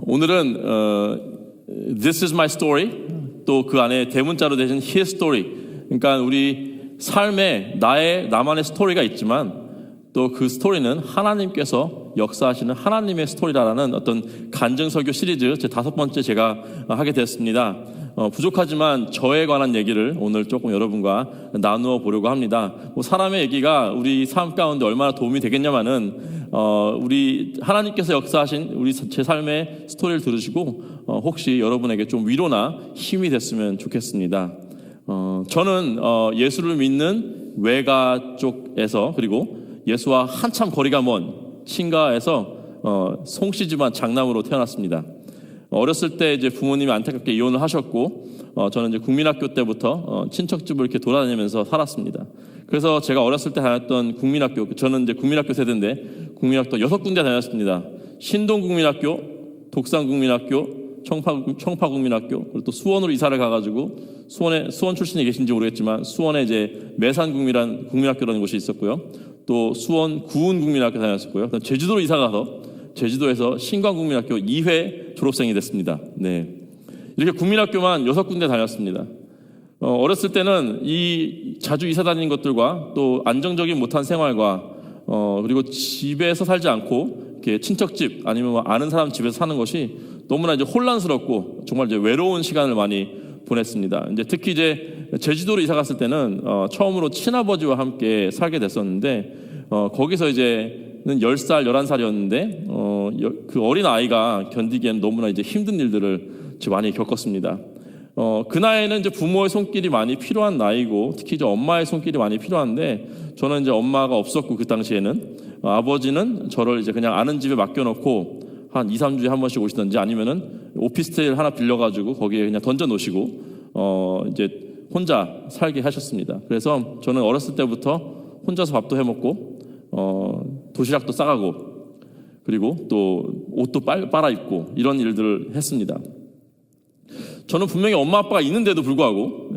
오늘은 This is my story, 또 그 안에 대문자로 되신 His story. 그러니까 우리 삶에 나만의 스토리가 있지만 또 그 스토리는 하나님께서 역사하시는 하나님의 스토리라는 어떤 간증설교 시리즈 제 5번째 제가 하게 됐습니다. 부족하지만 저에 관한 얘기를 오늘 조금 여러분과 나누어 보려고 합니다. 사람의 얘기가 우리 삶 가운데 얼마나 도움이 되겠냐마는 우리 하나님께서 역사하신 제 삶의 스토리를 들으시고 혹시 여러분에게 좀 위로나 힘이 됐으면 좋겠습니다. 저는 예수를 믿는 외가 쪽에서, 그리고 예수와 한참 거리가 먼 친가에서 송씨집안 장남으로 태어났습니다. 어렸을 때 이제 부모님이 안타깝게 이혼을 하셨고, 저는 이제 국민학교 때부터 친척집을 이렇게 돌아다니면서 살았습니다. 그래서 제가 어렸을 때 다녔던 국민학교, 저는 이제 국민학교 세대인데 국민학교 6군데 다녔습니다. 신동국민학교, 독산국민학교, 청파국민학교, 그리고 또 수원으로 이사를 가가지고 수원 출신이 계신지 모르겠지만 수원에 이제 매산국민이라는 국민학교라는 곳이 있었고요. 또 수원 구운국민학교 다녔었고요. 제주도로 이사 가서 제주도에서 신광국민학교 2회 졸업생이 됐습니다. 네, 이렇게 국민학교만 6군데 다녔습니다. 어렸을 때는 자주 이사 다니는 것들과 또 안정적인 못한 생활과 그리고 집에서 살지 않고 이렇게 친척집 아니면 아는 사람 집에서 사는 것이 너무나 이제 혼란스럽고 정말 이제 외로운 시간을 많이 보냈습니다. 이제 특히 이제 제주도로 이사 갔을 때는 처음으로 친아버지와 함께 살게 됐었는데 거기서 이제는 10살, 11살이었는데 그 어린 아이가 견디기에는 너무나 이제 힘든 일들을 많이 겪었습니다. 그 나이에는 이제 부모의 손길이 많이 필요한 나이고 특히 이제 엄마의 손길이 많이 필요한데 저는 이제 엄마가 없었고 그 당시에는 아버지는 저를 이제 그냥 아는 집에 맡겨놓고 한 2, 3주에 한 번씩 오시던지 아니면은 오피스텔 하나 빌려가지고 거기에 그냥 던져 놓으시고 이제 혼자 살게 하셨습니다. 그래서 저는 어렸을 때부터 혼자서 밥도 해 먹고 도시락도 싸가고 그리고 또 옷도 빨아 입고 이런 일들을 했습니다. 저는 분명히 엄마 아빠가 있는데도 불구하고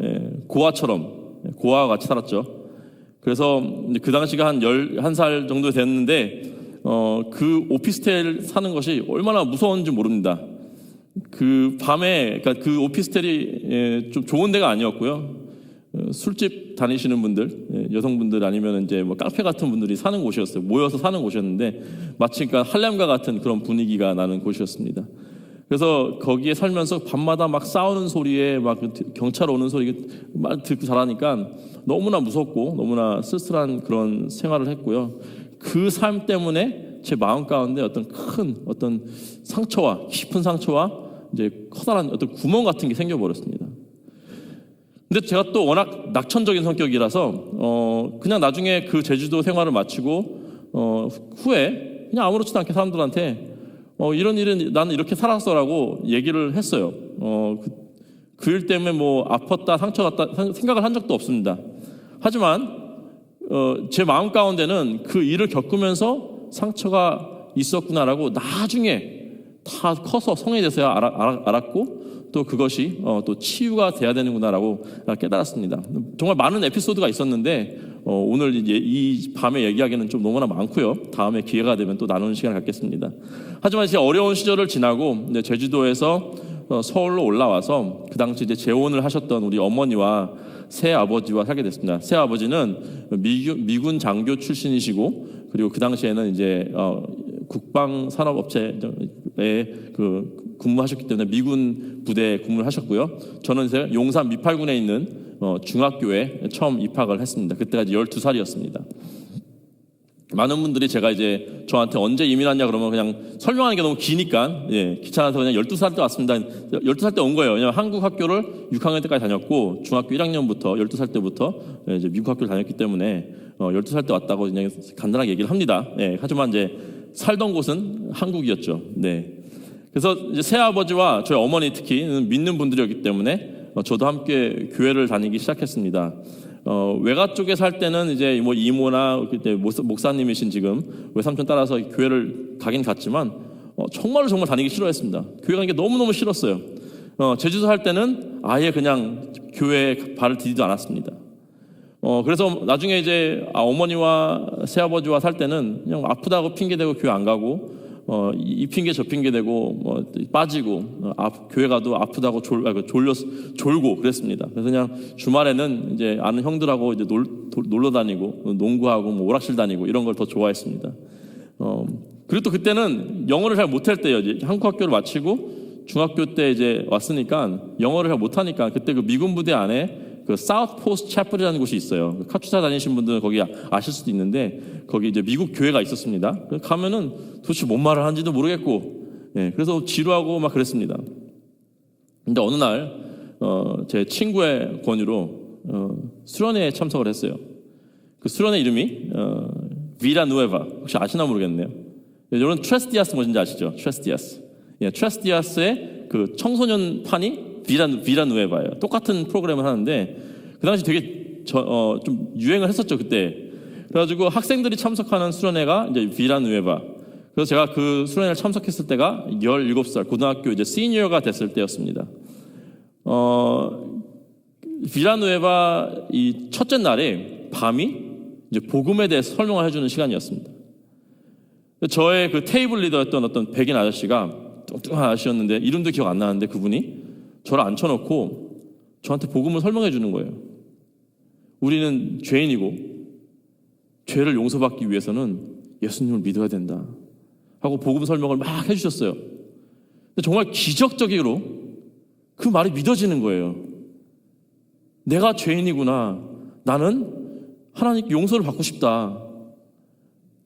고아와 같이 살았죠. 그래서 그 당시가 한 11살 정도 됐는데 그 오피스텔 사는 것이 얼마나 무서운지 모릅니다. 그 밤에, 그러니까 그 오피스텔이 좀 좋은 데가 아니었고요. 술집 다니시는 분들, 여성분들 아니면 이제 뭐 카페 같은 분들이 사는 곳이었어요. 모여서 사는 곳이었는데 마치 그러니까 할렘과 같은 그런 분위기가 나는 곳이었습니다. 그래서 거기에 살면서 밤마다 막 싸우는 소리에 막 경찰 오는 소리 막 듣고 자라니까 너무나 무섭고 너무나 쓸쓸한 그런 생활을 했고요. 그 삶 때문에 제 마음 가운데 어떤 상처와 깊은 상처와 이제 커다란 어떤 구멍 같은 게 생겨버렸습니다. 근데 제가 또 워낙 낙천적인 성격이라서 그냥 나중에 그 제주도 생활을 마치고 후에 그냥 아무렇지도 않게 사람들한테 이런 일은 나는 이렇게 살았어라고 얘기를 했어요. 그 일 때문에 뭐 아팠다 상처갔다 생각을 한 적도 없습니다. 하지만 제 마음 가운데는 그 일을 겪으면서 상처가 있었구나라고 나중에 다 커서 성인이 돼서야 알았고 또 그것이 또 치유가 돼야 되는구나라고 깨달았습니다. 정말 많은 에피소드가 있었는데 오늘 이제 이 밤에 얘기하기는 좀 너무나 많고요. 다음에 기회가 되면 또 나누는 시간을 갖겠습니다. 하지만 제 어려운 시절을 지나고 이제 제주도에서 서울로 올라와서 그 당시 이제 재혼을 하셨던 우리 어머니와 새 아버지와 살게 됐습니다. 새 아버지는 미군 장교 출신이시고 그리고 그 당시에는 이제 국방산업업체에 근무하셨기 때문에 미군 부대에 근무를 하셨고요. 저는 이제 용산 미팔군에 있는 중학교에 처음 입학을 했습니다. 그때가 이제 12살이었습니다. 많은 분들이 제가 이제 저한테 언제 이민 왔냐 그러면 그냥 설명하는 게 너무 기니까 귀찮아서 그냥 12살 때 왔습니다. 12살 때 온 거예요. 왜냐면 한국 학교를 6학년 때까지 다녔고 중학교 1학년부터 12살 때부터 이제 미국 학교를 다녔기 때문에 12살 때 왔다고 그냥 간단하게 얘기를 합니다. 하지만 이제 살던 곳은 한국이었죠. 그래서 이제 새아버지와 저희 어머니 특히 믿는 분들이었기 때문에 저도 함께 교회를 다니기 시작했습니다. 외가 쪽에 살 때는 이제 뭐 이모나 그때 목사님이신 지금 외삼촌 따라서 교회를 가긴 갔지만 정말 다니기 싫어했습니다. 교회 가는 게 너무너무 싫었어요. 제주도 살 때는 아예 그냥 교회에 발을 디디도 않았습니다. 그래서 나중에 이제 어머니와 새아버지와 살 때는 그냥 아프다고 핑계대고 교회 안 가고 이 핑계 저 핑계 대고 빠지고 교회 가도 아프다고 졸고 그랬습니다. 그래서 그냥 주말에는 이제 아는 형들하고 이제 놀러 다니고 농구하고 오락실 다니고 이런 걸 더 좋아했습니다. 그리고 또 그때는 영어를 잘 못할 때요. 이제 한국 학교를 마치고 중학교 때 이제 왔으니까 영어를 잘 못하니까 그때 그 미군 부대 안에 그 사우스 포스트 채플이라는 곳이 있어요. 카투사 다니신 분들은 거기 아실 수도 있는데 거기 이제 미국 교회가 있었습니다. 가면은 도대체 뭔 말을 하는지도 모르겠고, 그래서 지루하고 막 그랬습니다. 근데 어느 날 제 친구의 권유로 수련회에 참석을 했어요. 그 수련회 이름이 비라누에바, 혹시 아시나 모르겠네요. 여러분 트레스디아스 뭔지 아시죠? 트레스디아스. 트레스디아스의 그 청소년판이 비라누에바예요. 똑같은 프로그램을 하는데 그 당시 되게 좀 유행을 했었죠 그때. 그래가지고 학생들이 참석하는 수련회가 이제 비라누에바. 그래서 제가 그 수련회를 참석했을 때가 17살 고등학교 이제 시니어가 됐을 때였습니다. 비라누에바 이 첫째 날에 밤이 이제 복음에 대해서 설명을 해주는 시간이었습니다. 저의 그 테이블 리더였던 어떤 백인 아저씨가 뚱뚱한 아저씨였는데 이름도 기억 안 나는데 그분이 저를 앉혀놓고 저한테 복음을 설명해 주는 거예요. 우리는 죄인이고 죄를 용서받기 위해서는 예수님을 믿어야 된다 하고 복음 설명을 막 해주셨어요. 근데 정말 기적적으로 그 말이 믿어지는 거예요. 내가 죄인이구나. 나는 하나님께 용서를 받고 싶다.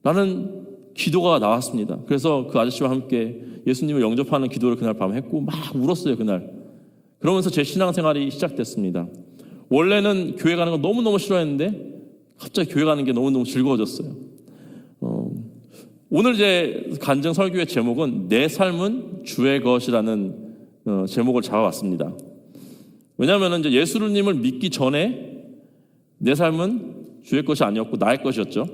라는 기도가 나왔습니다. 그래서 그 아저씨와 함께 예수님을 영접하는 기도를 그날 밤 했고 막 울었어요 그날. 그러면서 제 신앙생활이 시작됐습니다. 원래는 교회 가는 거 너무너무 싫어했는데 갑자기 교회 가는 게 너무너무 즐거워졌어요. 오늘 제 간증 설교의 제목은 내 삶은 주의 것이라는 제목을 잡아왔습니다. 왜냐하면 이제 예수님을 믿기 전에 내 삶은 주의 것이 아니었고 나의 것이었죠.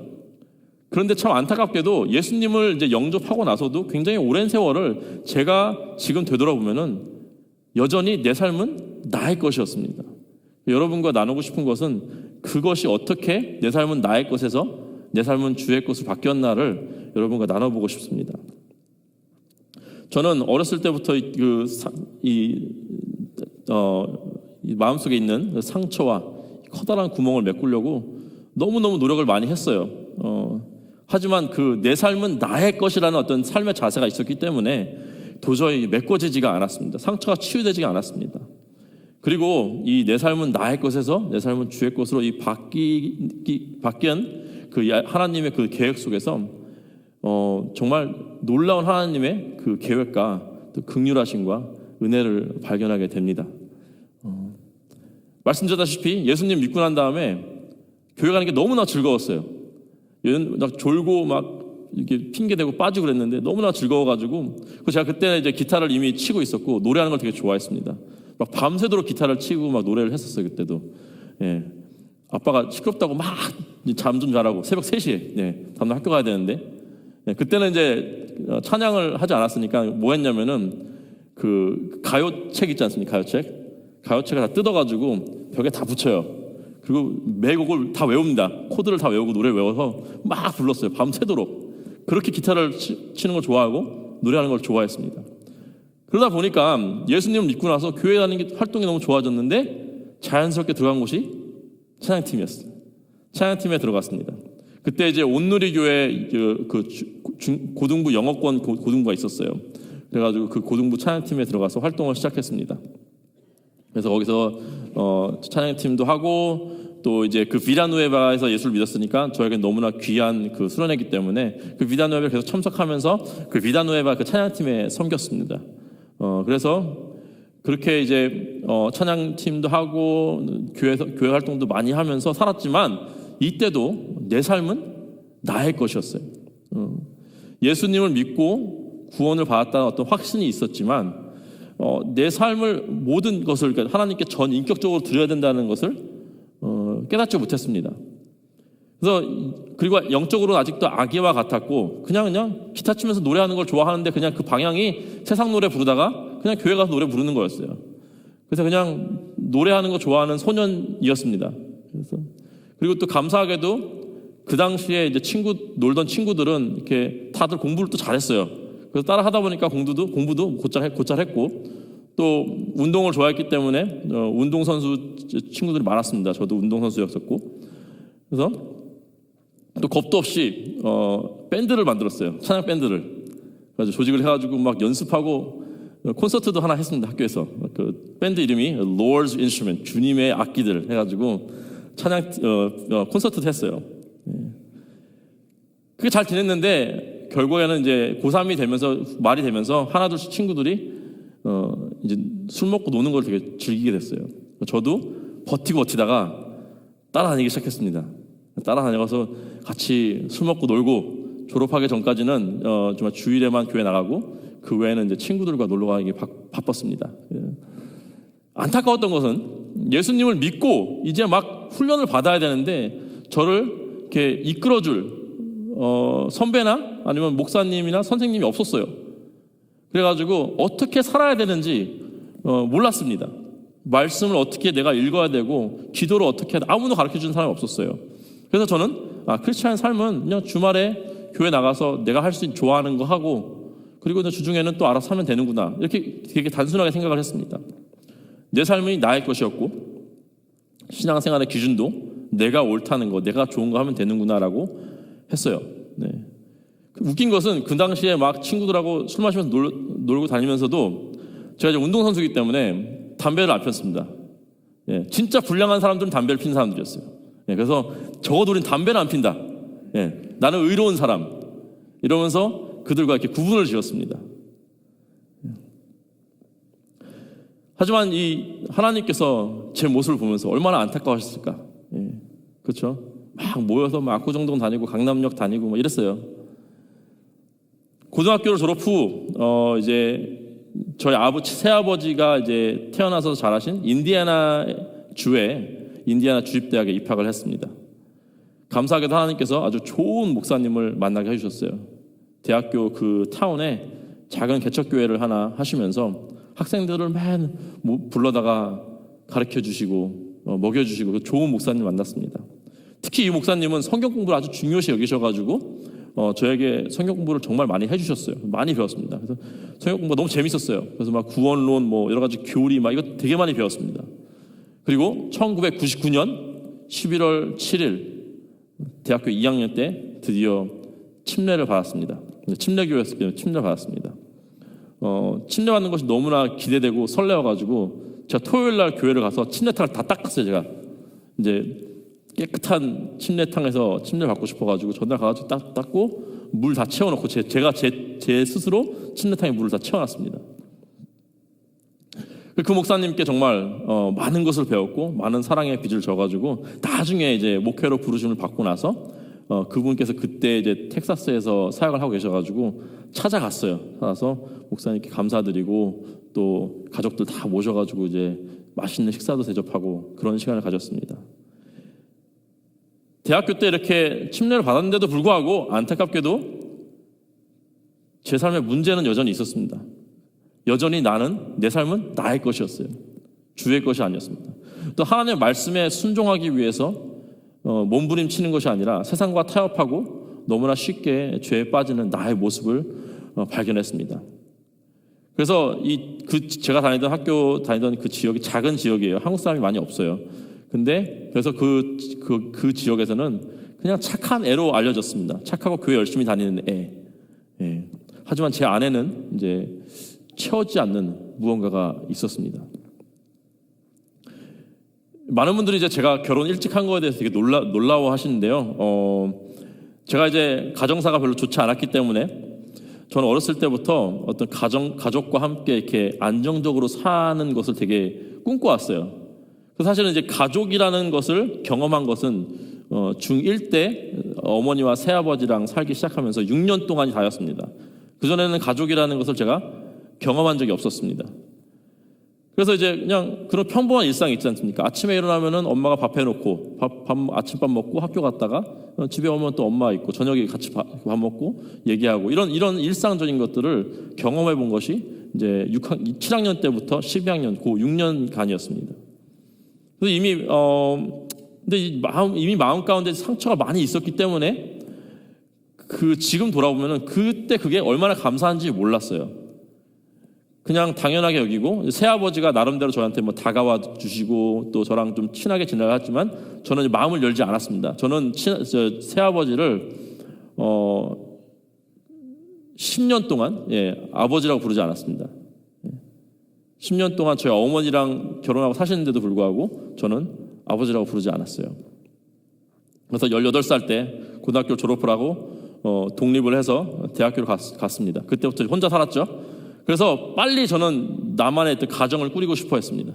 그런데 참 안타깝게도 예수님을 이제 영접하고 나서도 굉장히 오랜 세월을 제가 지금 되돌아보면은 여전히 내 삶은 나의 것이었습니다. 여러분과 나누고 싶은 것은 그것이 어떻게 내 삶은 나의 것에서 내 삶은 주의 것으로 바뀌었나를 여러분과 나눠보고 싶습니다. 저는 어렸을 때부터 이 마음속에 있는 상처와 커다란 구멍을 메꾸려고 너무너무 노력을 많이 했어요. 하지만 그 내 삶은 나의 것이라는 어떤 삶의 자세가 있었기 때문에 도저히 메꿔지지가 않았습니다. 상처가 치유되지가 않았습니다. 그리고 이 내 삶은 나의 것에서 내 삶은 주의 것으로 이 바뀐 그 하나님의 그 계획 속에서 정말 놀라운 하나님의 그 계획과 또 긍휼하심과 은혜를 발견하게 됩니다. 말씀드렸다시피 예수님 믿고 난 다음에 교회 가는 게 너무나 즐거웠어요. 막 졸고 막 이렇게 핑계대고 빠지고 그랬는데 너무나 즐거워가지고 제가 그때 이제 기타를 이미 치고 있었고 노래하는 걸 되게 좋아했습니다. 막 밤새도록 기타를 치고 막 노래를 했었어요 그때도. 아빠가 시끄럽다고 막 잠 좀 자라고 새벽 3시에 다음날 학교 가야 되는데 그때는 이제 찬양을 하지 않았으니까 뭐 했냐면은 그 가요책 있지 않습니까? 가요책을 다 뜯어가지고 벽에 다 붙여요. 그리고 매곡을 다 외웁니다. 코드를 다 외우고 노래를 외워서 막 불렀어요. 밤새도록. 그렇게 기타를 치는 걸 좋아하고 노래하는 걸 좋아했습니다. 그러다 보니까 예수님을 믿고 나서 교회 다니는 활동이 너무 좋아졌는데 자연스럽게 들어간 곳이 찬양팀이었어요. 찬양팀에 들어갔습니다. 그때 이제 온누리교회 고등부 영어권 고등부가 있었어요. 그래가지고 그 고등부 찬양팀에 들어가서 활동을 시작했습니다. 그래서 거기서 찬양팀도 하고 또 이제 그 비라누에바에서 예수를 믿었으니까 저에게 너무나 귀한 그 수련회이기 때문에 그 비라누에바에 계속 참석하면서 그 비라누에바 그 찬양팀에 섬겼습니다. 그래서 그렇게 이제 찬양팀도 하고 교회 활동도 많이 하면서 살았지만 이때도 내 삶은 나의 것이었어요. 예수님을 믿고 구원을 받았다는 어떤 확신이 있었지만 내 삶을 모든 것을 그러니까 하나님께 전 인격적으로 드려야 된다는 것을 깨닫지 못했습니다. 그래서 그리고 영적으로는 아직도 아기와 같았고 그냥 기타 치면서 노래하는 걸 좋아하는데 그냥 그 방향이 세상 노래 부르다가 그냥 교회 가서 노래 부르는 거였어요. 그래서 그냥 노래하는 거 좋아하는 소년이었습니다. 그리고 또 감사하게도 그 당시에 이제 놀던 친구들은 이렇게 다들 공부를 또 잘했어요. 그래서 따라 하다 보니까 공부도 곧잘 했고, 또 운동을 좋아했기 때문에 운동선수 친구들이 많았습니다. 저도 운동선수였었고. 그래서 또 겁도 없이 밴드를 만들었어요. 찬양 밴드를. 그래서 조직을 해가지고 막 연습하고 콘서트도 하나 했습니다. 학교에서. 그 밴드 이름이 Lord's Instrument, 주님의 악기들 해가지고 찬양 콘서트도 했어요. 그게 잘 지냈는데 결국에는 이제 고3이 되면서 말이 되면서 하나둘씩 친구들이 이제 술 먹고 노는 걸 되게 즐기게 됐어요. 저도 버티다가 따라다니기 시작했습니다. 따라다녀서 같이 술 먹고 놀고, 졸업하기 전까지는 정말 주일에만 교회 나가고 그 외에는 이제 친구들과 놀러 가기 바빴습니다. 안타까웠던 것은 예수님을 믿고 이제 막 훈련을 받아야 되는데 저를 이렇게 이끌어줄 선배나 아니면 목사님이나 선생님이 없었어요. 그래가지고 어떻게 살아야 되는지 몰랐습니다. 말씀을 어떻게 내가 읽어야 되고 기도를 어떻게 해야 돼, 아무도 가르쳐주는 사람이 없었어요. 그래서 저는 크리스찬 삶은 그냥 주말에 교회 나가서 내가 할 수 있는 좋아하는 거 하고, 그리고 주중에는 또 알아서 하면 되는구나, 이렇게 되게 단순하게 생각을 했습니다. 내 삶이 나의 것이었고 신앙생활의 기준도 내가 옳다는 거, 내가 좋은 거 하면 되는구나라고 했어요. 네. 웃긴 것은 그 당시에 막 친구들하고 술 마시면서 놀고 다니면서도 제가 이제 운동선수이기 때문에 담배를 안 폈습니다. 예, 진짜 불량한 사람들은 담배를 피는 사람들이었어요. 예, 그래서 적어도 우린 담배는 안 핀다. 예, 나는 의로운 사람. 이러면서 그들과 이렇게 구분을 지었습니다. 하지만 이 하나님께서 제 모습을 보면서 얼마나 안타까워하셨을까. 예, 그렇죠? 막 모여서 막 압구정동 다니고 강남역 다니고 막 이랬어요. 고등학교를 졸업 후 이제 저희 새아버지가 이제 태어나서 자라신 인디애나 주립대학에 입학을 했습니다. 감사하게도 하나님께서 아주 좋은 목사님을 만나게 해주셨어요. 대학교 그 타운에 작은 개척교회를 하나 하시면서 학생들을 맨 불러다가 가르쳐 주시고 먹여주시고 좋은 목사님 만났습니다. 특히 이 목사님은 성경 공부를 아주 중요시 여기셔가지고 저에게 성경 공부를 정말 많이 해주셨어요. 많이 배웠습니다. 그래서 성경 공부가 너무 재밌었어요. 그래서 막 구원론 뭐 여러 가지 교리 막 이거 되게 많이 배웠습니다. 그리고 1999년 11월 7일 대학교 2학년 때 드디어 침례를 받았습니다. 침례교회였기 때문에 침례를 받았습니다. 침례 받는 것이 너무나 기대되고 설레어가지고 제가 토요일 날 교회를 가서 침례탕을 다 닦았어요. 제가 이제 깨끗한 침례탕에서 침례 받고 싶어가지고 전날 가가지고 닦고 물 다 채워놓고 제가 제 스스로 침례탕에 물을 다 채워놨습니다. 그 목사님께 정말 많은 것을 배웠고 많은 사랑의 빚을 져가지고 나중에 이제 목회로 부르심을 받고 나서 그분께서 그때 이제 텍사스에서 사역을 하고 계셔가지고 찾아갔어요. 찾아서 목사님께 감사드리고 또 가족들 다 모셔가지고 이제 맛있는 식사도 대접하고 그런 시간을 가졌습니다. 대학교 때 이렇게 침례를 받았는데도 불구하고 안타깝게도 제 삶의 문제는 여전히 있었습니다. 여전히 내 삶은 나의 것이었어요. 주의 것이 아니었습니다. 또 하나님의 말씀에 순종하기 위해서 몸부림치는 것이 아니라 세상과 타협하고 너무나 쉽게 죄에 빠지는 나의 모습을 발견했습니다. 그래서 제가 학교 다니던 그 지역이 작은 지역이에요. 한국 사람이 많이 없어요. 근데 그래서 그 지역에서는 그냥 착한 애로 알려졌습니다. 착하고 교회 열심히 다니는 애. 예. 하지만 제 안에는 이제 채워지지 않는 무언가가 있었습니다. 많은 분들이 이제 제가 결혼 일찍 한 거에 대해서 되게 놀라워 하시는데요. 제가 이제 가정사가 별로 좋지 않았기 때문에 저는 어렸을 때부터 어떤 가족과 함께 이렇게 안정적으로 사는 것을 되게 꿈꿔왔어요. 사실은 이제 가족이라는 것을 경험한 것은 중1 때 어머니와 새아버지랑 살기 시작하면서 6년 동안이 다였습니다. 그전에는 가족이라는 것을 제가 경험한 적이 없었습니다. 그래서 이제 그냥 그런 평범한 일상이 있지 않습니까? 아침에 일어나면은 엄마가 밥 해놓고 아침밥 먹고 학교 갔다가 집에 오면 또 엄마 있고 저녁에 같이 밥 먹고 얘기하고 이런 일상적인 것들을 경험해 본 것이 이제 7학년 때부터 12학년 고 6년간이었습니다. 그래서 이미 마음 가운데 상처가 많이 있었기 때문에 지금 돌아보면은 그때 그게 얼마나 감사한지 몰랐어요. 그냥 당연하게 여기고 새아버지가 나름대로 저한테 뭐 다가와 주시고 또 저랑 좀 친하게 지내려 했지만 저는 마음을 열지 않았습니다. 저는 새아버지를 10년 동안 아버지라고 부르지 않았습니다. 10년 동안 저희 어머니랑 결혼하고 사시는데도 불구하고 저는 아버지라고 부르지 않았어요. 그래서 18살 때 고등학교 졸업을 하고 독립을 해서 대학교를 갔습니다. 그때부터 혼자 살았죠. 그래서 빨리 저는 나만의 어떤 가정을 꾸리고 싶어 했습니다.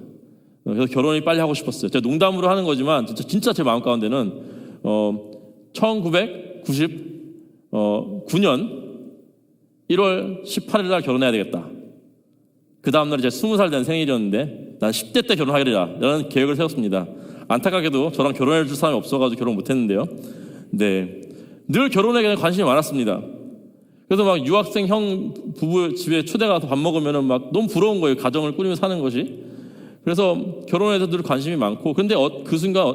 그래서 결혼이 빨리 하고 싶었어요. 제가 농담으로 하는 거지만 진짜 제 마음 가운데는 1999년 1월 18일 날 결혼해야 되겠다. 그 다음날 이제 20살 된 생일이었는데 난 10대 때 결혼하리라 라는 계획을 세웠습니다. 안타깝게도 저랑 결혼해 줄 사람이 없어가지고 결혼 못했는데요. 네, 늘 결혼에 관심이 많았습니다. 그래서 막 유학생 형 부부 집에 초대 가서 밥 먹으면은 막 너무 부러운 거예요. 가정을 꾸리며 사는 것이. 그래서 결혼에서 늘 관심이 많고, 근데 그 순간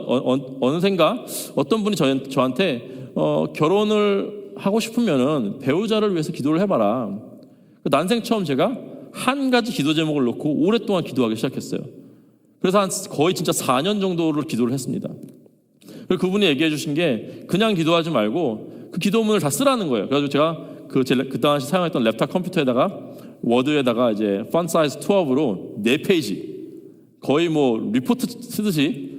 어느샌가 어떤 분이 저한테 결혼을 하고 싶으면은 배우자를 위해서 기도를 해봐라. 난생 처음 제가 한 가지 기도 제목을 놓고 오랫동안 기도하기 시작했어요. 그래서 한 거의 진짜 4년 정도를 기도를 했습니다. 그리고 그분이 얘기해 주신 게 그냥 기도하지 말고 그 기도문을 다 쓰라는 거예요. 그래가지고 제가 그 당시 사용했던 랩탑 컴퓨터에다가 워드에다가 이제 펀트 사이즈 12으로 4페이지 거의 뭐 리포트 쓰듯이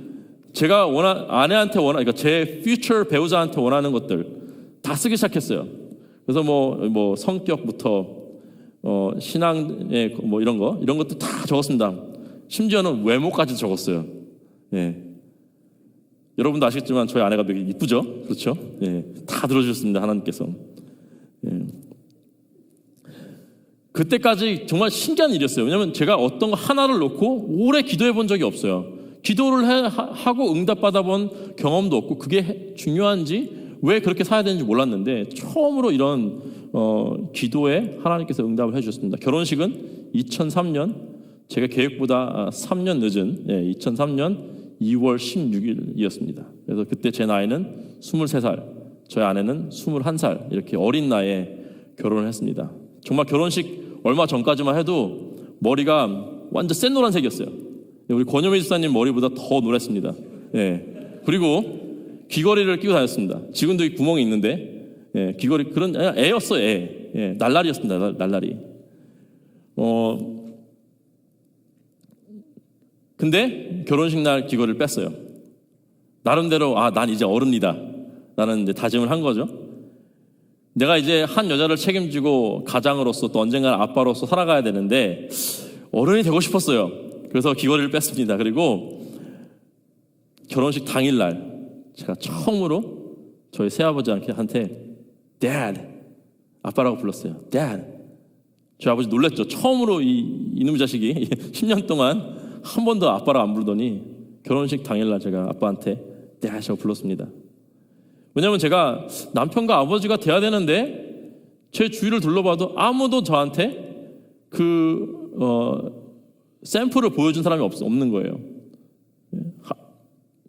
제가 아내한테 그러니까 제 퓨처 배우자한테 원하는 것들 다 쓰기 시작했어요. 그래서 뭐 성격부터 신앙의 뭐 이런 것도 다 적었습니다. 심지어는 외모까지 적었어요. 예. 여러분도 아시겠지만 저희 아내가 되게 이쁘죠, 그렇죠? 예. 다 들어주셨습니다, 하나님께서. 예. 그때까지 정말 신기한 일이었어요. 왜냐하면 제가 어떤 거 하나를 놓고 오래 기도해 본 적이 없어요. 기도를 하고 응답받아 본 경험도 없고 그게 중요한지 왜 그렇게 살아야 되는지 몰랐는데 처음으로 이런 기도에 하나님께서 응답을 해주셨습니다. 결혼식은 2003년 제가 계획보다 3년 늦은 2003년 2월 16일이었습니다. 그래서 그때 제 나이는 23살, 저희 아내는 21살 이렇게 어린 나이에 결혼을 했습니다. 정말 결혼식 얼마 전까지만 해도 머리가 완전 센 노란색이었어요. 우리 권효미 집사님 머리보다 더 노랬습니다. 예. 그리고 귀걸이를 끼고 다녔습니다. 지금도 이 구멍이 있는데 귀걸이 그런 애였어요. 애. 예. 날라리였습니다. 날라리. 근데 결혼식 날 귀걸이를 뺐어요. 나름대로 난 이제 어른이다 라는 이제 다짐을 한 거죠. 내가 이제 한 여자를 책임지고 가장으로서 또 언젠가는 아빠로서 살아가야 되는데 어른이 되고 싶었어요. 그래서 귀걸이를 뺐습니다. 그리고 결혼식 당일날 제가 처음으로 저희 새아버지한테 Dad, 아빠라고 불렀어요. Dad. 저희 아버지 놀랬죠. 처음으로 이놈의 자식이 10년 동안 한 번도 아빠라고 안 부르더니 결혼식 당일날 제가 아빠한테 Dad이라고 불렀습니다. 왜냐하면 제가 남편과 아버지가 돼야 되는데 제 주위를 둘러봐도 아무도 저한테 샘플을 보여준 사람이 없는 거예요.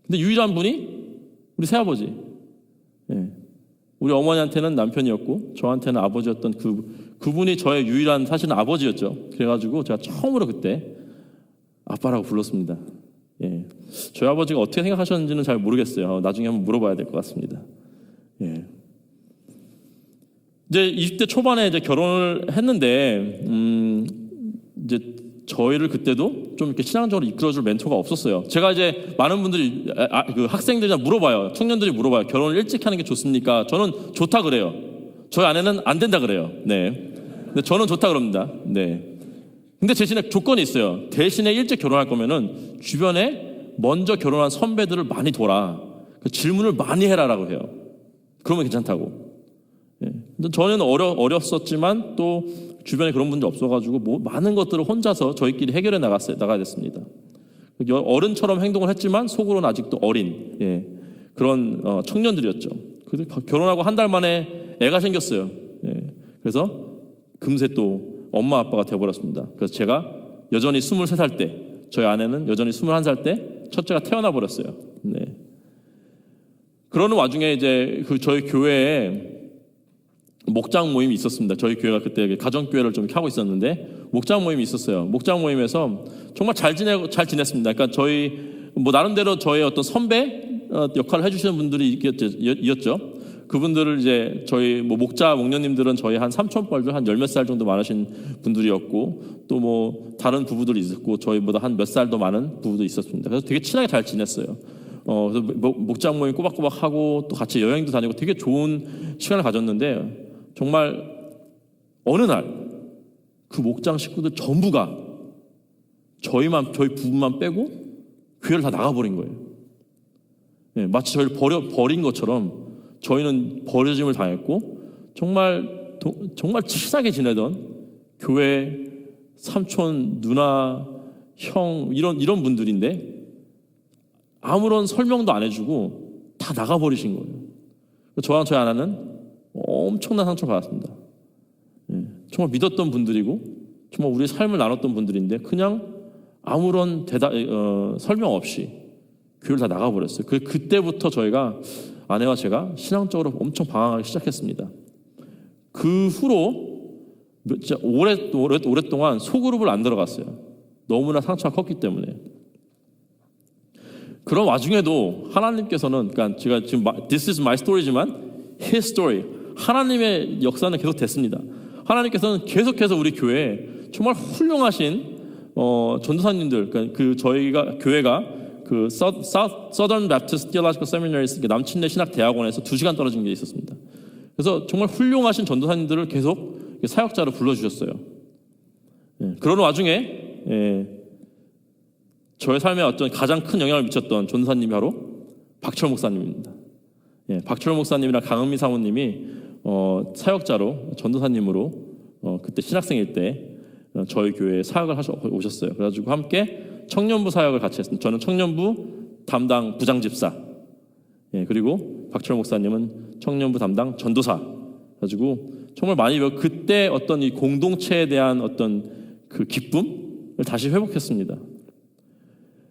근데 유일한 분이 우리 새아버지. 우리 어머니한테는 남편이었고 저한테는 아버지였던 그분이 저의 유일한 사실은 아버지였죠. 그래가지고 제가 처음으로 그때 아빠라고 불렀습니다. 예. 저희 아버지가 어떻게 생각하셨는지는 잘 모르겠어요. 나중에 한번 물어봐야 될 것 같습니다. 예. 이제 20대 초반에 이제 결혼을 했는데, 이제 저희를 그때도 좀 이렇게 신앙적으로 이끌어줄 멘토가 없었어요. 제가 이제 많은 분들이, 그 학생들이 물어봐요. 청년들이 물어봐요. 결혼을 일찍 하는 게 좋습니까? 저는 좋다 그래요. 저희 아내는 안 된다 그래요. 네. 근데 저는 좋다 그럽니다. 네. 근데 대신에 조건이 있어요. 대신에 일찍 결혼할 거면은 주변에 먼저 결혼한 선배들을 많이 둬라. 그 질문을 많이 해라라고 해요. 그러면 괜찮다고. 예. 근데 저는 어렸었지만 또 주변에 그런 분들이 없어가지고 많은 것들을 혼자서 저희끼리 해결해 나가야 됐습니다. 어른처럼 행동을 했지만 속으로는 아직도 어린 그런 청년들이었죠. 결혼하고 한 달 만에 애가 생겼어요. 예. 그래서 금세 또 엄마 아빠가 되어버렸습니다. 그래서 제가 여전히 23살 때, 저희 아내는 여전히 21살 때 첫째가 태어나 버렸어요. 네. 그러는 와중에 이제 저희 교회에 목장 모임이 있었습니다. 저희 교회가 그때 가정교회를 좀 이렇게 하고 있었는데 목장 모임이 있었어요. 목장 모임에서 정말 잘 지냈습니다. 그러니까 저희 뭐 나름대로 저의 어떤 선배 역할을 해주시는 분들이 이었죠. 그분들을 이제 저희 뭐 목녀님들은 저희 한 삼촌뻘들 한 열 몇 살 정도 많으신 분들이었고 또 뭐 다른 부부들이 있었고 저희보다 한 몇 살 더 많은 부부도 있었습니다. 그래서 되게 친하게 잘 지냈어요. 그래서 목장 모임 꼬박꼬박 하고 또 같이 여행도 다니고 되게 좋은 시간을 가졌는데 정말 어느 날 그 목장 식구들 전부가 저희 부부만 빼고 교회를 다 나가버린 거예요. 네, 마치 저희를 버린 것처럼 저희는 버려짐을 당했고 정말 친하게 지내던 교회 삼촌, 누나, 형 이런 분들인데 아무런 설명도 안 해주고 다 나가버리신 거예요. 저랑 저희 아내는 엄청난 상처를 받았습니다. 정말 믿었던 분들이고 정말 우리의 삶을 나눴던 분들인데 그냥 아무런 설명 없이 교회를 다 나가버렸어요. 그때부터 저희가 아내와 제가 신앙적으로 엄청 방황하기 시작했습니다. 그 후로 진짜 오랫동안 소그룹을 안 들어갔어요. 너무나 상처가 컸기 때문에. 그런 와중에도 하나님께서는, 그러니까 제가 지금 This is my story지만 His story, 하나님의 역사는 계속 됐습니다. 하나님께서는 계속해서 우리 교회에 정말 훌륭하신 전도사님들, 그러니까 저희가 교회가 그 Southern Baptist Theological Seminary 남침내 신학대학원에서 2시간 떨어진 게 있었습니다. 그래서 정말 훌륭하신 전도사님들을 계속 사역자로 불러주셨어요. 그런 와중에 저의 삶에 어떤 가장 큰 영향을 미쳤던 전도사님이 바로 박철 목사님입니다. 박철 목사님이랑 강은미 사모님이 사역자로 전도사님으로 그때 신학생일 때 저희 교회에 사역을 오셨어요. 그래가지고 함께 청년부 사역을 같이 했습니다. 저는 청년부 담당 부장집사, 그리고 박철 목사님은 청년부 담당 전도사. 그래가지고 정말 많이 그때 어떤 이 공동체에 대한 어떤 그 기쁨을 다시 회복했습니다.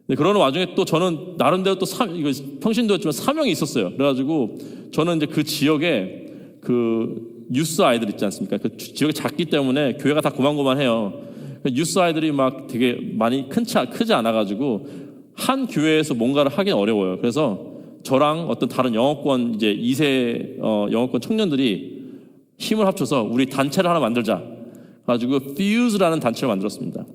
그러는 와중에 또 저는 나름대로 또 이거 평신도였지만 사명이 있었어요. 그래가지고 저는 이제 그 지역에 그 유스 아이들 있지 않습니까? 그 지역이 작기 때문에 교회가 다 고만고만해요. 유스 아이들이 막 되게 많이 크지 않아가지고 한 교회에서 뭔가를 하긴 어려워요. 그래서 저랑 어떤 다른 영어권 이제 2세 영어권 청년들이 힘을 합쳐서 우리 단체를 하나 만들자. 가지고 Fuse라는 단체를 만들었습니다.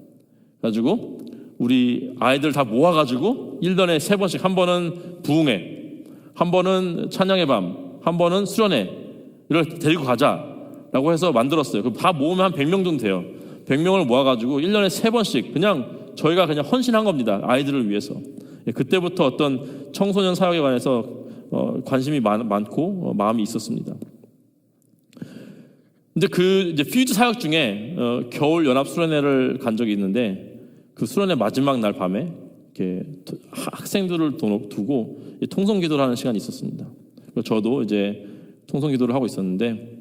가지고 우리 아이들 다 모아가지고 1년에 3번씩, 한 번은 부흥회, 한 번은 찬양의 밤, 한 번은 수련회를 데리고 가자라고 해서 만들었어요. 다 모으면 한 100명 정도 돼요. 100명을 모아가지고 1년에 3번씩 그냥 저희가 그냥 헌신한 겁니다. 아이들을 위해서. 그때부터 어떤 청소년 사역에 관해서 관심이 많고 마음이 있었습니다. 근데 이제 퓨즈 사역 중에 겨울 연합 수련회를 간 적이 있는데 그 수련회 마지막 날 밤에 이렇게 학생들을 두고 통성기도를 하는 시간이 있었습니다. 저도 이제 통성기도를 하고 있었는데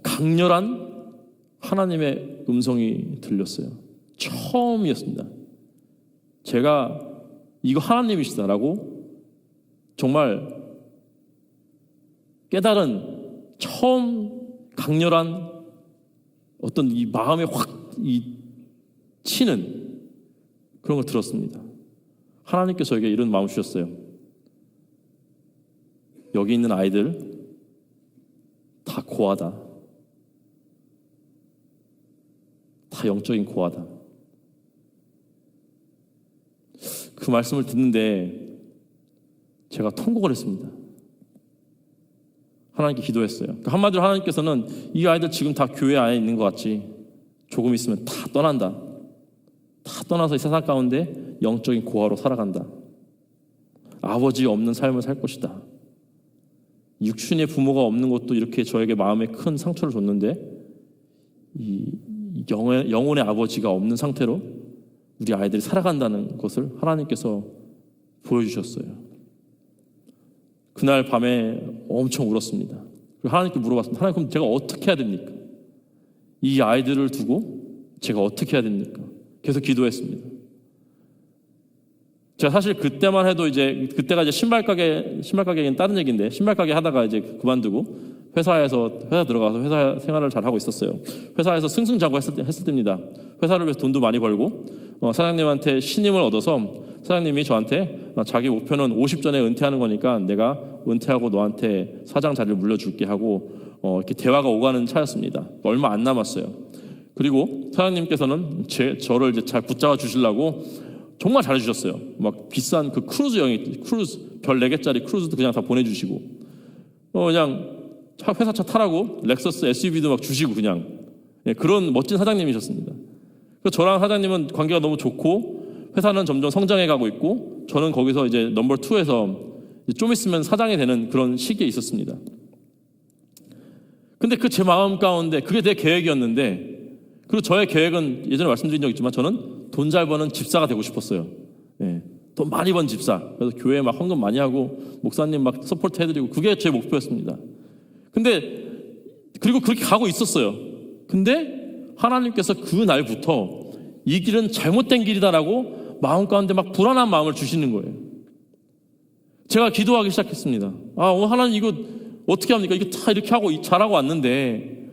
강렬한 하나님의 음성이 들렸어요. 처음이었습니다. 제가 이거 하나님이시다라고 정말 깨달은 처음 강렬한 어떤 이 마음에 확 치는 그런 걸 들었습니다. 하나님께서 저에게 이런 마음을 주셨어요. 여기 있는 아이들 다 고아다. 다 영적인 고아다. 그 말씀을 듣는데 제가 통곡을 했습니다. 하나님께 기도했어요. 한마디로 하나님께서는 이 아이들 지금 다 교회 안에 있는 것 같지, 조금 있으면 다 떠난다. 다 떠나서 이 세상 가운데 영적인 고아로 살아간다. 아버지 없는 삶을 살 것이다. 육신의 부모가 없는 것도 이렇게 저에게 마음에 큰 상처를 줬는데 이 영혼의 아버지가 없는 상태로 우리 아이들이 살아간다는 것을 하나님께서 보여주셨어요. 그날 밤에 엄청 울었습니다. 그리고 하나님께 물어봤습니다. 하나님, 그럼 제가 어떻게 해야 됩니까? 이 아이들을 두고 제가 어떻게 해야 됩니까? 계속 기도했습니다. 제가 사실 그때만 해도 그때가 이제 신발 가게는 다른 얘기인데, 신발 가게 하다가 이제 그만두고 회사 들어가서 회사 생활을 잘 하고 있었어요. 회사에서 승승장구했을 때입니다. 회사를 위해서 돈도 많이 벌고 사장님한테 신임을 얻어서 사장님이 저한테 자기 목표는 50 전에 은퇴하는 거니까 내가 은퇴하고 너한테 사장 자리를 물려줄게 하고 이렇게 대화가 오가는 차였습니다. 얼마 안 남았어요. 그리고 사장님께서는 저를 이제 잘 붙잡아 주시려고 정말 잘해주셨어요. 막 비싼 그 크루즈 별 4개짜리 크루즈도 그냥 다 보내주시고 그냥 회사 차 타라고 렉서스 SUV도 막 주시고 그냥 그런 멋진 사장님이셨습니다. 그래서 저랑 사장님은 관계가 너무 좋고 회사는 점점 성장해 가고 있고 저는 거기서 이제 넘버 2에서 좀 있으면 사장이 되는 그런 시기에 있었습니다. 근데 그 제 마음 가운데 그게 내 계획이었는데 그리고 저의 계획은 예전에 말씀드린 적 있지만 저는 돈 잘 버는 집사가 되고 싶었어요. 돈 많이 번 집사. 그래서 교회에 막 헌금 많이 하고 목사님 막 서포트 해드리고 그게 제 목표였습니다. 근데 그리고 그렇게 가고 있었어요. 근데 하나님께서 그 날부터 이 길은 잘못된 길이다라고 마음 가운데 막 불안한 마음을 주시는 거예요. 제가 기도하기 시작했습니다. 하나님 이거 어떻게 합니까? 이거 다 이렇게 하고 잘하고 왔는데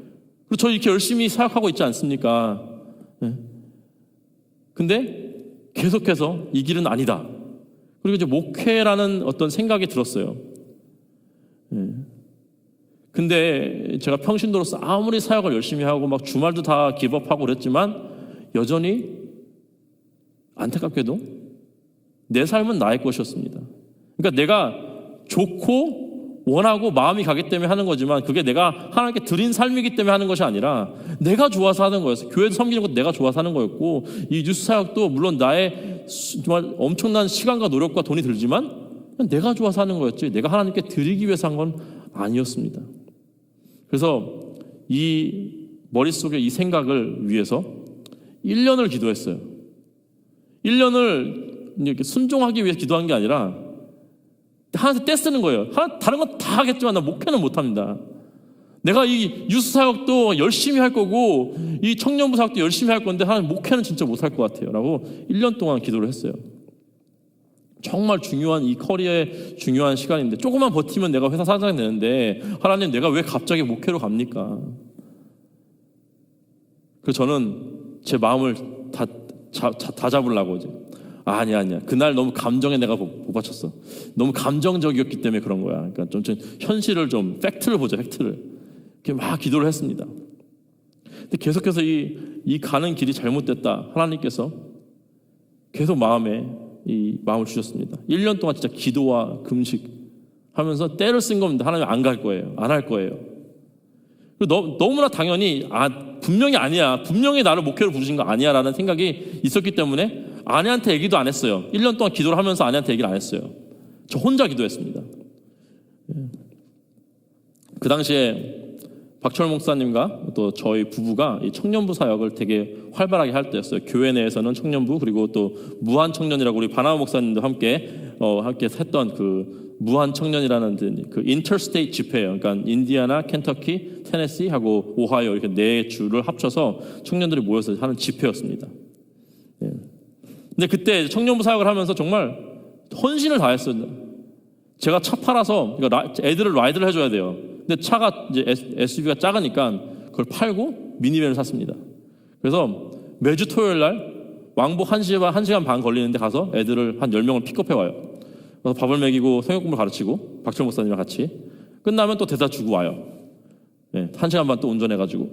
그리고 저 이렇게 열심히 사역하고 있지 않습니까? 근데 계속해서 이 길은 아니다. 그리고 이제 목회라는 어떤 생각이 들었어요. 근데 제가 평신도로서 아무리 사역을 열심히 하고 막 주말도 다 기법하고 그랬지만 여전히 안타깝게도 내 삶은 나의 것이었습니다. 그러니까 내가 좋고 원하고 마음이 가기 때문에 하는 거지만 그게 내가 하나님께 드린 삶이기 때문에 하는 것이 아니라 내가 좋아서 하는 거였어요. 교회도 섬기는 것도 내가 좋아서 하는 거였고 이 뉴스 사역도 물론 나의 정말 엄청난 시간과 노력과 돈이 들지만 내가 좋아서 하는 거였지 내가 하나님께 드리기 위해서 한 건 아니었습니다. 그래서 이 머릿속에 이 생각을 위해서 1년을 기도했어요. 1년을 이렇게 순종하기 위해서 기도한 게 아니라 하나한테 떼쓰는 거예요. 다른 건 다 하겠지만 나 목회는 못합니다. 내가 이 유스 사역도 열심히 할 거고 이 청년부 사역도 열심히 할 건데 하나님 목회는 진짜 못할 것 같아요 라고 1년 동안 기도를 했어요. 정말 중요한 이 커리어의 중요한 시간인데 조금만 버티면 내가 회사 사장이 되는데 하나님 내가 왜 갑자기 목회로 갑니까? 그래서 저는 제 마음을 다 잡으려고 이제 아니야 그날 너무 감정에 내가 못 받쳤어. 너무 감정적이었기 때문에 그런 거야. 그러니까 좀 현실을 좀 팩트를 보자. 팩트를 이렇게 막 기도를 했습니다. 근데 계속해서 이 가는 길이 잘못됐다. 하나님께서 계속 이 마음을 주셨습니다. 1년 동안 진짜 기도와 금식 하면서 때를 쓴 겁니다. 하나님 안 갈 거예요. 안 할 거예요. 그리고 너무나 당연히 분명히 아니야. 분명히 나를 목회로 부르신 거 아니야 라는 생각이 있었기 때문에 아내한테 얘기도 안 했어요. 1년 동안 기도를 하면서 아내한테 얘기를 안 했어요. 저 혼자 기도했습니다. 그 당시에 박철 목사님과 또 저희 부부가 이 청년부 사역을 되게 활발하게 할 때였어요. 교회 내에서는 청년부 그리고 또 무한 청년이라고 우리 바나바 목사님도 함께 했던 그 무한 청년이라는 그 인터스테이트 집회예요. 그러니까 인디아나, 켄터키, 테네시하고 오하이오 이렇게 4주를 합쳐서 청년들이 모여서 하는 집회였습니다. 근데 그때 청년부 사역을 하면서 정말 헌신을 다했어요. 제가 차 팔아서 애들을 라이드를 해줘야 돼요. 근데 차가 이제 SUV가 작으니까 그걸 팔고 미니밴을 샀습니다. 그래서 매주 토요일 날 왕복 1시간 반 걸리는데 가서 애들을 한 10명을 픽업해 와요. 그래서 밥을 먹이고 성역 공부를 가르치고 박철 목사님이랑 같이 끝나면 또 대사 주고 와요. 1시간 반 또 운전해가지고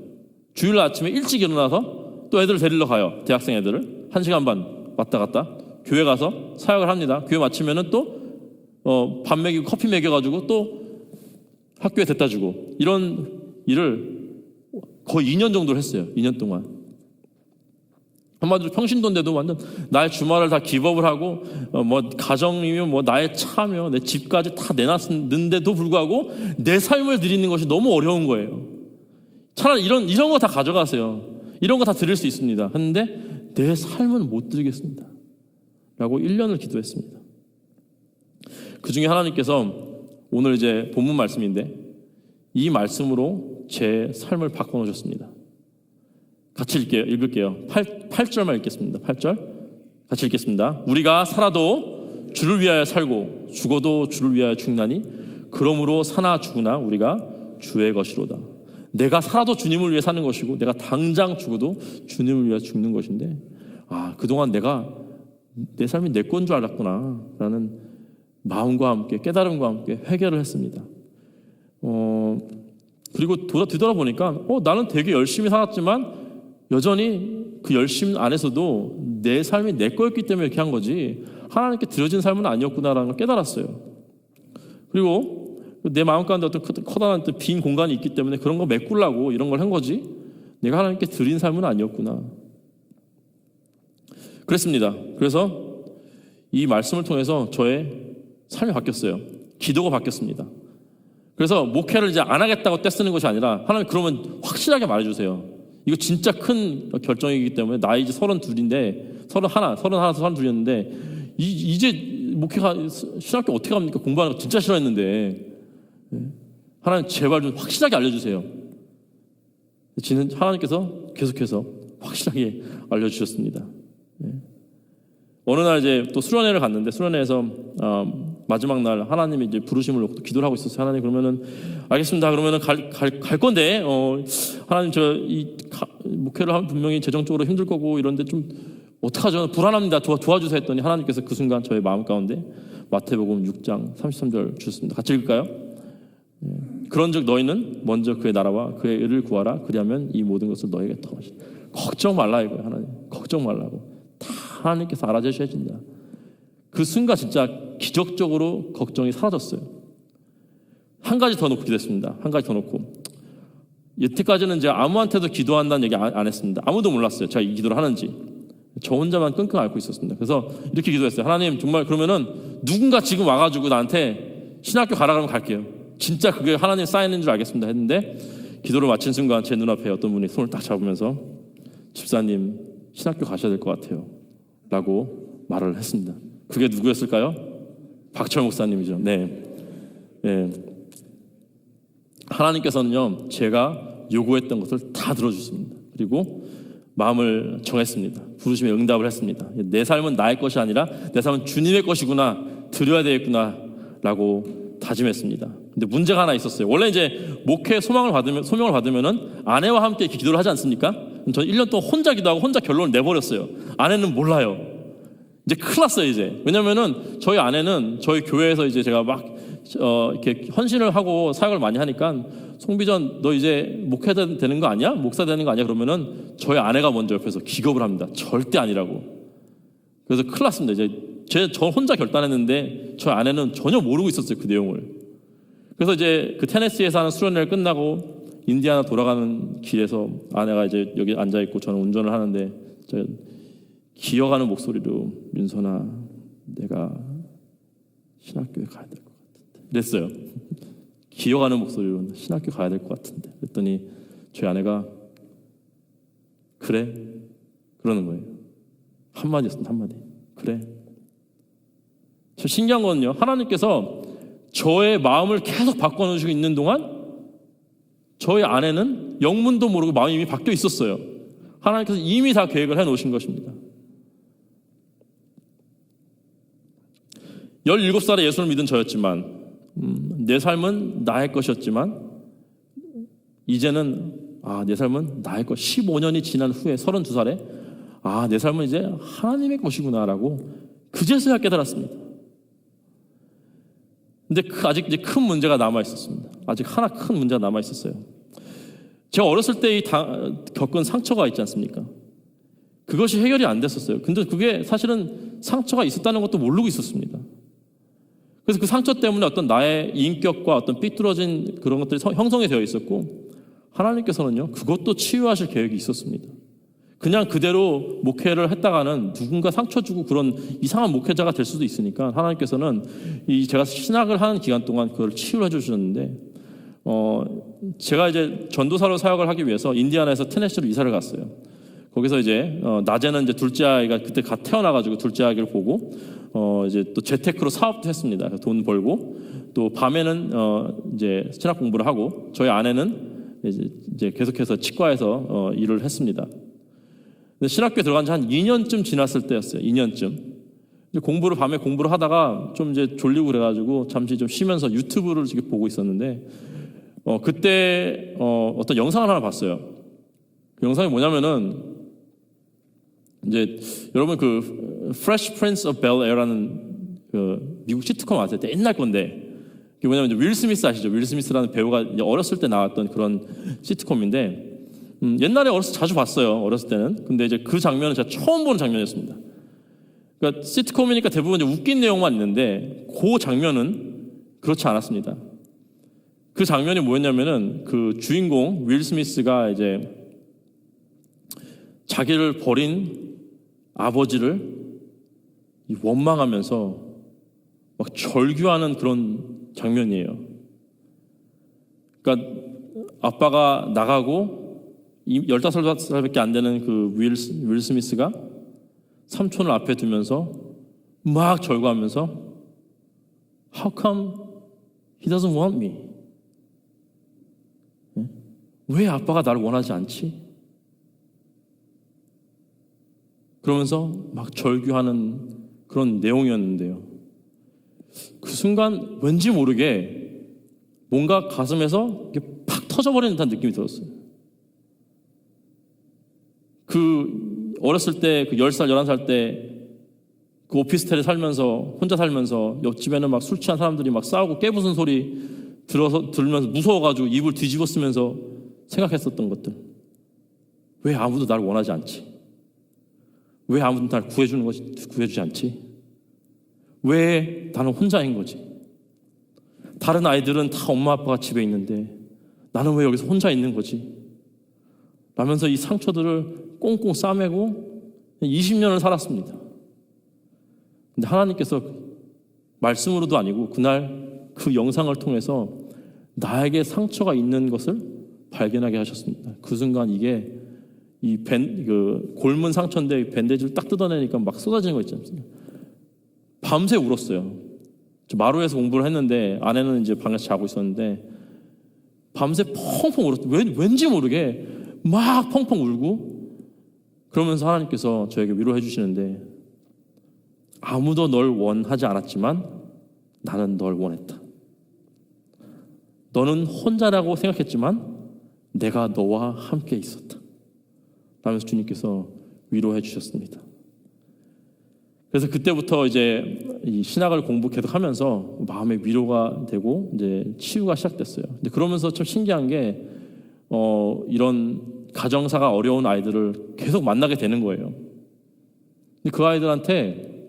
주일날 아침에 일찍 일어나서 또 애들을 데리러 가요. 대학생 애들을 1시간 반 왔다 갔다 교회 가서 사역을 합니다. 교회 마치면은 또 밥 먹이고 커피 먹여가지고 또 학교에 데려다 주고 이런 일을 거의 2년 정도를 했어요. 2년 동안. 한마디로 평신도인데도 완전 나의 주말을 다 기법을 하고 뭐 가정이며 뭐 나의 차며 내 집까지 다 내놨는데도 불구하고 내 삶을 드리는 것이 너무 어려운 거예요. 차라리 이런 거 다 가져가세요. 이런 거 다 드릴 수 있습니다. 하는데 내 삶은 못 드리겠습니다. 라고 1년을 기도했습니다. 그 중에 하나님께서 오늘 이제 본문 말씀인데 이 말씀으로 제 삶을 바꿔놓으셨습니다. 같이 읽을게요. 8절만 읽겠습니다. 8절 같이 읽겠습니다. 우리가 살아도 주를 위하여 살고 죽어도 주를 위하여 죽나니 그러므로 사나 죽으나 우리가 주의 것이로다. 내가 살아도 주님을 위해 사는 것이고 내가 당장 죽어도 주님을 위해 죽는 것인데 그동안 내가 내 삶이 내 건 줄 알았구나 라는 마음과 함께 깨달음과 함께 회개를 했습니다. 그리고 뒤돌아보니까 나는 되게 열심히 살았지만 여전히 그 열심 안에서도 내 삶이 내 거였기 때문에 이렇게 한 거지 하나님께 드려진 삶은 아니었구나라는 걸 깨달았어요. 그리고 내 마음 가운데 어떤 커다란 빈 공간이 있기 때문에 그런 거 메꾸려고 이런 걸 한 거지 내가 하나님께 드린 삶은 아니었구나. 그랬습니다. 그래서 이 말씀을 통해서 저의 삶이 바뀌었어요. 기도가 바뀌었습니다. 그래서 목회를 이제 안 하겠다고 떼쓰는 것이 아니라 하나님 그러면 확실하게 말해주세요. 이거 진짜 큰 결정이기 때문에 나이 이제 32인데 32였는데 이제 목회가 신학교 어떻게 합니까? 공부하는 거 진짜 싫어했는데 하나님 제발 좀 확실하게 알려주세요. 하나님께서 계속해서 확실하게 알려주셨습니다. 어느 날 이제 또 수련회를 갔는데 수련회에서 마지막 날 하나님이 이제 부르심을 놓고 기도를 하고 있었어요. 하나님 그러면은 알겠습니다. 그러면은 갈 건데 하나님 목회를 하면 분명히 재정적으로 힘들 거고 이런데 좀 어떡하죠? 불안합니다. 도와주세요 했더니 하나님께서 그 순간 저의 마음 가운데 마태복음 6장 33절 주셨습니다. 같이 읽을까요? 그런즉 너희는 먼저 그의 나라와 그의 의를 구하라. 그리하면 이 모든 것을 너희에게 더하시라. 걱정 말라 이거예요. 하나님 걱정 말라고. 다 하나님께서 알아주셔야진다. 그 순간 진짜 기적적으로 걱정이 사라졌어요. 한 가지 더 놓고 기도했습니다. 한 가지 더 놓고 여태까지는 제가 아무한테도 기도한다는 얘기 안 했습니다. 아무도 몰랐어요. 제가 이 기도를 하는지. 저 혼자만 끙끙 앓고 있었습니다. 그래서 이렇게 기도했어요. 하나님 정말 그러면은 누군가 지금 와가지고 나한테 신학교 가라 그러면 갈게요. 진짜 그게 하나님 사인인 줄 알겠습니다 했는데 기도를 마친 순간 제 눈앞에 어떤 분이 손을 딱 잡으면서 집사님 신학교 가셔야 될 것 같아요 라고 말을 했습니다. 그게 누구였을까요? 박철 목사님이죠. 네. 하나님께서는요 제가 요구했던 것을 다 들어주십니다. 그리고 마음을 정했습니다. 부르심에 응답을 했습니다. 내 삶은 나의 것이 아니라 내 삶은 주님의 것이구나 드려야 되겠구나 라고 다짐했습니다. 근데 문제가 하나 있었어요. 원래 이제 목회 소명을 받으면은 아내와 함께 이렇게 기도를 하지 않습니까? 저는 1년 동안 혼자 기도하고 혼자 결론을 내버렸어요. 아내는 몰라요. 이제 큰일 났어요 이제. 왜냐면은 저희 아내는 저희 교회에서 이제 제가 막 이렇게 헌신을 하고 사역을 많이 하니까 송비전 너 이제 목회 되는 거 아니야? 목사 되는 거 아니야? 그러면은 저희 아내가 먼저 옆에서 기겁을 합니다. 절대 아니라고. 그래서 큰일 났습니다. 이제 저 혼자 결단했는데 저희 아내는 전혀 모르고 있었어요 그 내용을. 그래서 이제 그 테네시에서 하는 수련회를 끝나고 인디아나 돌아가는 길에서 아내가 이제 여기 앉아 있고 저는 운전을 하는데 기어가는 목소리로 민선아 내가 신학교에 가야 될 것 같은데 이랬어요. 기어가는 목소리로 신학교 가야 될 것 같은데 그랬더니 저희 아내가 그래? 그러는 거예요. 한마디였습니다. 한마디. 그래. 저 신기한 거는요 하나님께서 저의 마음을 계속 바꿔놓으시고 있는 동안 저희 아내는 영문도 모르고 마음이 이미 바뀌어 있었어요. 하나님께서 이미 다 계획을 해놓으신 것입니다. 17살에 예수를 믿은 저였지만 내 삶은 나의 것이었지만 이제는 내 삶은 나의 것. 15년이 지난 후에 32살에 내 삶은 이제 하나님의 것이구나라고 그제서야 깨달았습니다. 근데 아직 이제 큰 문제가 남아 있었습니다. 아직 하나 큰 문제가 남아 있었어요. 제가 어렸을 때 겪은 상처가 있지 않습니까? 그것이 해결이 안 됐었어요. 근데 그게 사실은 상처가 있었다는 것도 모르고 있었습니다. 그래서 그 상처 때문에 어떤 나의 인격과 어떤 삐뚤어진 그런 것들이 형성이 되어 있었고 하나님께서는요 그것도 치유하실 계획이 있었습니다. 그냥 그대로 목회를 했다가는 누군가 상처 주고 그런 이상한 목회자가 될 수도 있으니까 하나님께서는 제가 신학을 하는 기간 동안 그걸 치유해 주셨는데 제가 이제 전도사로 사역을 하기 위해서 인디아나에서 테네시로 이사를 갔어요. 거기서 이제 낮에는 이제 둘째 아이가 그때 갓 태어나가지고 둘째 아이를 보고 이제 또 재테크로 사업도 했습니다. 돈 벌고 또 밤에는 이제 신학 공부를 하고 저희 아내는 이제 계속해서 치과에서 일을 했습니다. 근데 신학교에 들어간 지 한 2년쯤 지났을 때였어요. 2년쯤. 이제 밤에 공부를 하다가 좀 이제 졸리고 그래가지고 잠시 좀 쉬면서 유튜브를 지금 보고 있었는데, 그때 어떤 영상을 하나 봤어요. 그 영상이 뭐냐면은 이제 여러분 그 Fresh Prince of Bel-Air라는 그 미국 시트콤 아세요? 옛날 건데 그게 뭐냐면 이제 윌 스미스 아시죠? 윌 스미스라는 배우가 이제 어렸을 때 나왔던 그런 시트콤인데 옛날에 어렸을 때 자주 봤어요. 어렸을 때는. 근데 이제 그 장면은 제가 처음 보는 장면이었습니다. 그러니까 시트콤이니까 대부분 이제 웃긴 내용만 있는데 그 장면은 그렇지 않았습니다. 그 장면이 뭐였냐면은 그 주인공 윌 스미스가 이제 자기를 버린 아버지를 원망하면서 막 절규하는 그런 장면이에요. 그러니까 아빠가 나가고 15살밖에 안 되는 그 윌 스미스가 삼촌을 앞에 두면서 막 절구하면서 How come he doesn't want me? 왜 아빠가 나를 원하지 않지? 그러면서 막 절규하는 그런 내용이었는데요. 그 순간 왠지 모르게 뭔가 가슴에서 이렇게 팍 터져버리는 듯한 느낌이 들었어요. 그 어렸을 때 그 10살, 11살 때 그 오피스텔에 살면서 혼자 살면서 옆집에는 막 술 취한 사람들이 막 싸우고 깨부순 소리 들으면서 무서워가지고 입을 뒤집어 쓰면서 생각했었던 것들. 왜 아무도 나를 원하지 않지? 왜 아무도 나를 구해주지 않지? 왜 나는 혼자인 거지? 다른 아이들은 다 엄마 아빠가 집에 있는데 나는 왜 여기서 혼자 있는 거지? 라면서 이 상처들을 꽁꽁 싸매고 20년을 살았습니다. 근데 하나님께서 말씀으로도 아니고 그날 그 영상을 통해서 나에게 상처가 있는 것을 발견하게 하셨습니다. 그 순간 이게 그 골문 상처인데 밴데지를 딱 뜯어내니까 막 쏟아지는 거 있지 않습니까? 밤새 울었어요. 마루에서 공부를 했는데 아내는 이제 방에서 자고 있었는데 밤새 펑펑 울었어요. 왠지 모르게 막 펑펑 울고 그러면서 하나님께서 저에게 위로해 주시는데 아무도 널 원하지 않았지만 나는 널 원했다. 너는 혼자라고 생각했지만 내가 너와 함께 있었다. 라면서 주님께서 위로해 주셨습니다. 그래서 그때부터 이제 이 신학을 공부 계속하면서 마음에 위로가 되고 이제 치유가 시작됐어요. 근데 그러면서 참 신기한 게 이런 가정사가 어려운 아이들을 계속 만나게 되는 거예요. 근데 그 아이들한테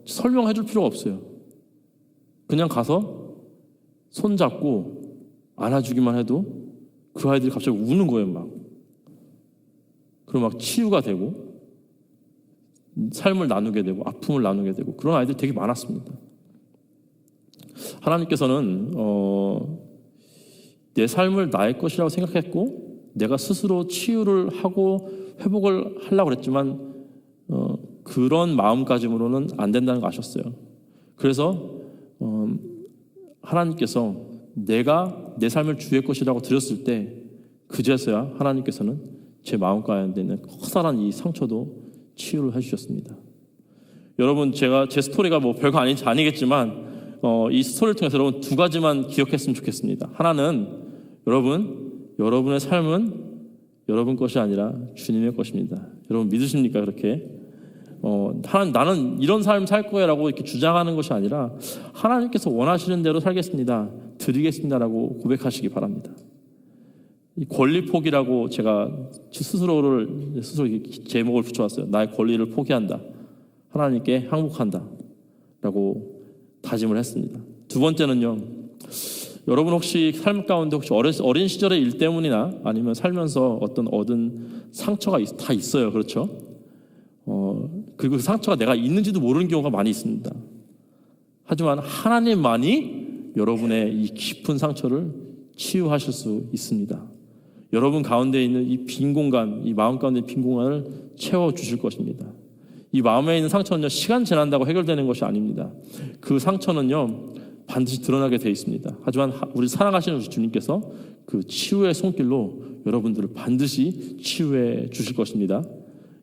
설명해 줄 필요가 없어요. 그냥 가서 손잡고 안아주기만 해도 그 아이들이 갑자기 우는 거예요. 막. 그럼 막 치유가 되고 삶을 나누게 되고 아픔을 나누게 되고 그런 아이들이 되게 많았습니다. 하나님께서는 내 삶을 나의 것이라고 생각했고 내가 스스로 치유를 하고 회복을 하려고 그랬지만 그런 마음가짐으로는 안 된다는 거 아셨어요. 그래서 하나님께서 내가 내 삶을 주의 것이라고 드렸을 때 그제서야 하나님께서는 제 마음 가운데 있는 커다란 이 상처도 치유를 해주셨습니다. 여러분 제 스토리가 뭐 별거 아니겠지만 이 스토리를 통해서 여러분 두 가지만 기억했으면 좋겠습니다. 하나는 여러분의 삶은 여러분 것이 아니라 주님의 것입니다. 여러분 믿으십니까? 그렇게 나는 이런 삶 살 거야라고 이렇게 주장하는 것이 아니라 하나님께서 원하시는 대로 살겠습니다. 드리겠습니다라고 고백하시기 바랍니다. 이 권리 포기라고 제가 스스로 제목을 붙여왔어요. 나의 권리를 포기한다. 하나님께 항복한다. 라고 다짐을 했습니다. 두 번째는요. 여러분 혹시 삶 가운데 혹시 어린 시절의 일 때문이나 아니면 살면서 얻은 상처가 다 있어요. 그렇죠? 그리고 그 상처가 내가 있는지도 모르는 경우가 많이 있습니다. 하지만 하나님만이 여러분의 이 깊은 상처를 치유하실 수 있습니다. 여러분 가운데 있는 이 빈 공간, 이 마음 가운데 빈 공간을 채워주실 것입니다. 이 마음에 있는 상처는요, 시간 지난다고 해결되는 것이 아닙니다. 그 상처는요, 반드시 드러나게 되어 있습니다. 하지만 우리 사랑하시는 주님께서 그 치유의 손길로 여러분들을 반드시 치유해 주실 것입니다.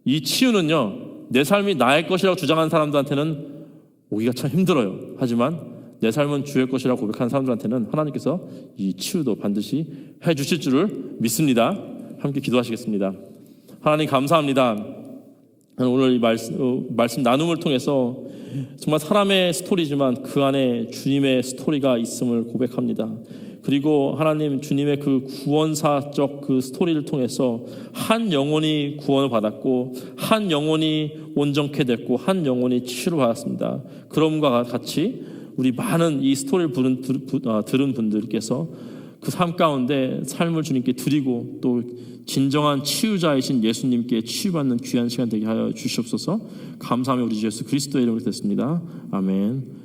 이 치유는요, 내 삶이 나의 것이라고 주장하는 사람들한테는 오기가 참 힘들어요. 하지만 내 삶은 주의 것이라고 고백하는 사람들한테는 하나님께서 이 치유도 반드시 해주실 줄을 믿습니다. 함께 기도하시겠습니다. 하나님 감사합니다. 오늘 이 말씀 나눔을 통해서 정말 사람의 스토리지만 그 안에 주님의 스토리가 있음을 고백합니다. 그리고 하나님 주님의 그 구원사적 그 스토리를 통해서 한 영혼이 구원을 받았고 한 영혼이 온전케 됐고 한 영혼이 치유를 받았습니다. 그럼과 같이 우리 많은 이 스토리를 들은 분들께서 그 삶 가운데 삶을 주님께 드리고 또 진정한 치유자이신 예수님께 치유받는 귀한 시간 되게 하여 주시옵소서. 감사하며 우리 주 예수 그리스도의 이름으로 됐습니다. 아멘.